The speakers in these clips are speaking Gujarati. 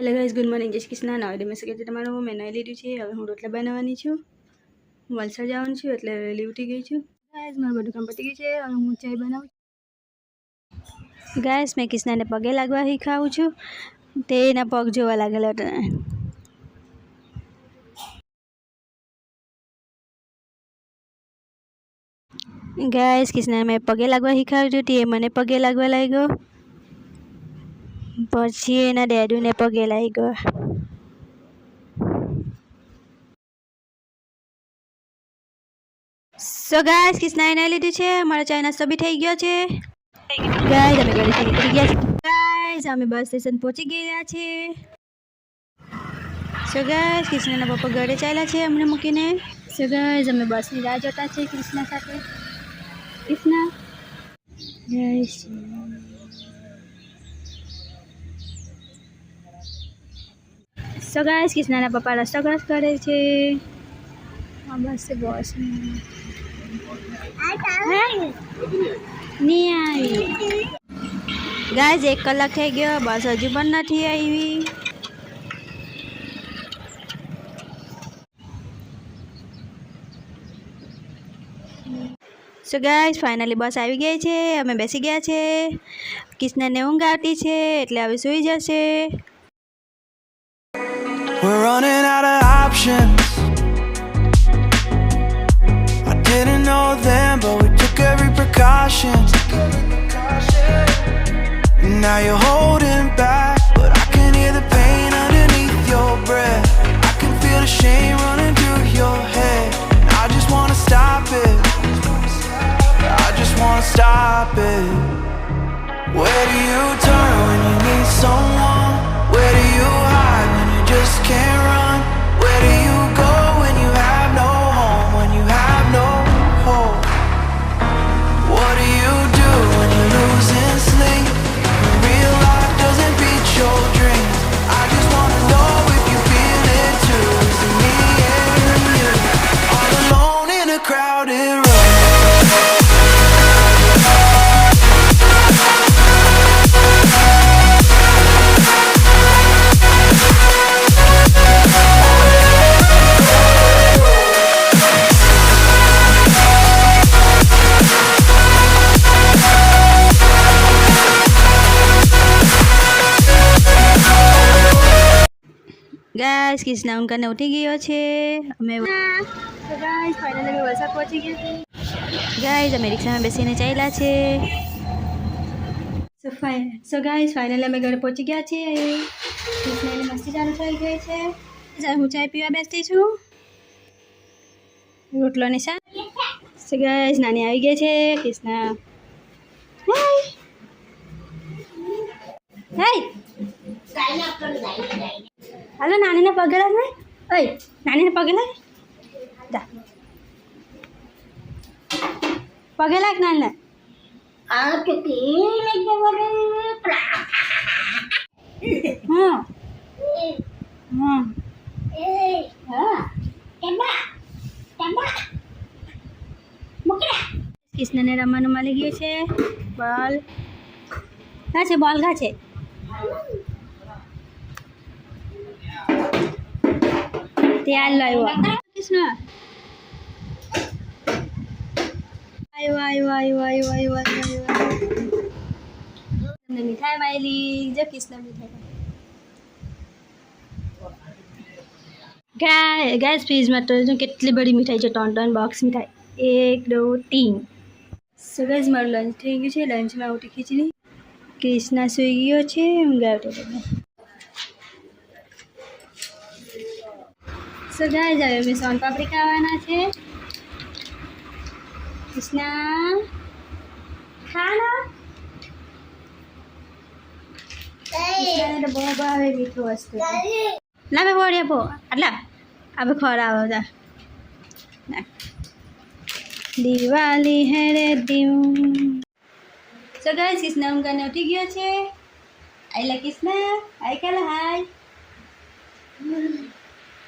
हेलो गाइस, गुड मॉर्निंग, जय श्री कृष्ण। નવડે મેં સકે તમારું મેં નાઈ લીધું છે। હવે હું રોટલા બનાવવાની છું। હું વલસાડ જવાનું છું એટલે વહેલી ઉઠી ગઈ છું। ગાઈસ મારું બધું કામ પતી ગયું છે। હવે હું ચાય બનાવું। ગાઈસ મેં કિસ્નાને પગે લાગવા શીખવાડું છું। તે એના પગ જોવા લાગેલો હતો। ગાઈસ કિસ્નાને મેં પગે લાગવા શીખવાડ્યું તે મને પગે લાગવા લાગ્યો। પછી એના ડેડુને પગે લાગ્યો। સો ગાઈસ કિસ્નાએ નાઈ લીધું છે। મારો ચાય નાસ્તો બી થઈ ગયો છે। ગાઈસ અમે ઘરેથી નીકળી ગયા છીએ। ગાઈસ અમે બસ સ્ટેશન પહોંચી ગયા છે। સો ગાઈસ કિસ્નાના પપ્પા ઘરે ચાલ્યા છે અમને મૂકીને। સો ગાઈસ અમે બસની રાહ જોતા છે કિસ્ના સાથે। કિસ્ના ગાઈસ સો ગાઈસ કિસ્નાના પપ્પા રસ્તો ક્રોસ કરે છે। આ બસ છે બસ नहीं आई। गाइस 1 कलाक થઈ ગયો બસ હજુ પણ નથી આવી। સો ગાइस ફાઇનલી બસ આવી ગઈ છે। અમે બેસી ગયા છે। કિસ્નાને ઊંઘ આવતી છે એટલે હવે સૂઈ જશે। We're running out of options. I didn't know then, but we took every precaution. Now you're holding back, but I can hear the pain underneath your breath. I can feel the shame running through your head. And I just wanna stop it. I just wanna stop it. Where do you turn when you need someone? Where do you hide when you just can't run? Where do you go when you have no home? When you have no hope? What do you do when you're losing sleep? When real life doesn't beat your dreams. I just wanna know if you feel it too. Is it me and you? All alone in a crowded room. Guys किस्ना उनका ने उठी गयो छे। અમે તો ગાઈસ ફાઇનલી અમે વલસાડ પહોંચી ગયા છે। ગાઈસ અમે રિક્ષામાં બેસીને ચાલ્યા છે। સો ગાઈસ ફાઇનલી અમે ઘરે પહોંચી ગયા છે। કિસ્નાની મસ્તી ચાલુ થઈ ગઈ છે। હું ચાય પીવા બેસતી છું। રોટલો ને શાક। સો ગાઈસ નાની આવી ગઈ છે। કિસ્ના હાય હાલો નાનીને પગે લાગ ને। ઓય નાનીને પગે લાગ જા પગે લાગ નાનીને। આ તો કે લઈ જવાનું હા હા હા કેબા મુકરા કિસ્નાને રમવાનું મળી ગયું છે। બોલ ઘા છે બોલ ઘા છે। ત્યાર લાવ્યો કિસ્ના આવ્યો તમને મીઠાઈ માયલી જો કિસ્ના મીઠાઈ ગैस फ्रीजમાં તો જો કેટલી બધી મીઠાઈ છે। 3 બોક્સ મીઠાઈ 1 2 3। સો ગાઈસ મારું લંચ થઈ ગયું છે। લંચમાં ઉઠી ખીચડી। કિસ્ના સૂઈ ગયો છે। ઊંઘ આવતી હતી। સો ગાઈસ હવે અમે સોન પાપડી ખાવાના છે। કિસ્ના ખાના કિસ્નાને તો બહુ ભાવે મીઠું વસ્તુ। લાવે બોડી આપો આટલા આપણે ખવડાવો જા દિવાળી હે રે દીવ। સો ગાઈસ કિસ્ના ઊંઘાને ઉઠી ગયો છે। આઈલા કિસ્ના આઈ કાલે હાય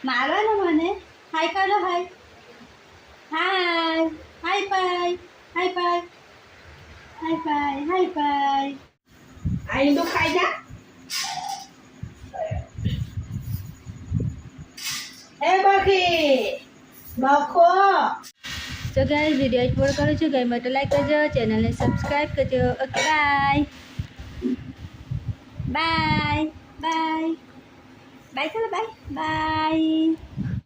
મારવાનો મને હાય કાલો હાય હાય હાય પાય હાય પાય હાય પાય હાય પાય આઈ તો ખાઈ જા સખી બખો તો ગાઈસ વિડીયો જ પૂરો કરું છું. ગમે તો લાઈક કરજો, ચેનલને સબસ્ક્રાઈબ કરજો. Okay bye bye bye bye. ચલો બાય બાય.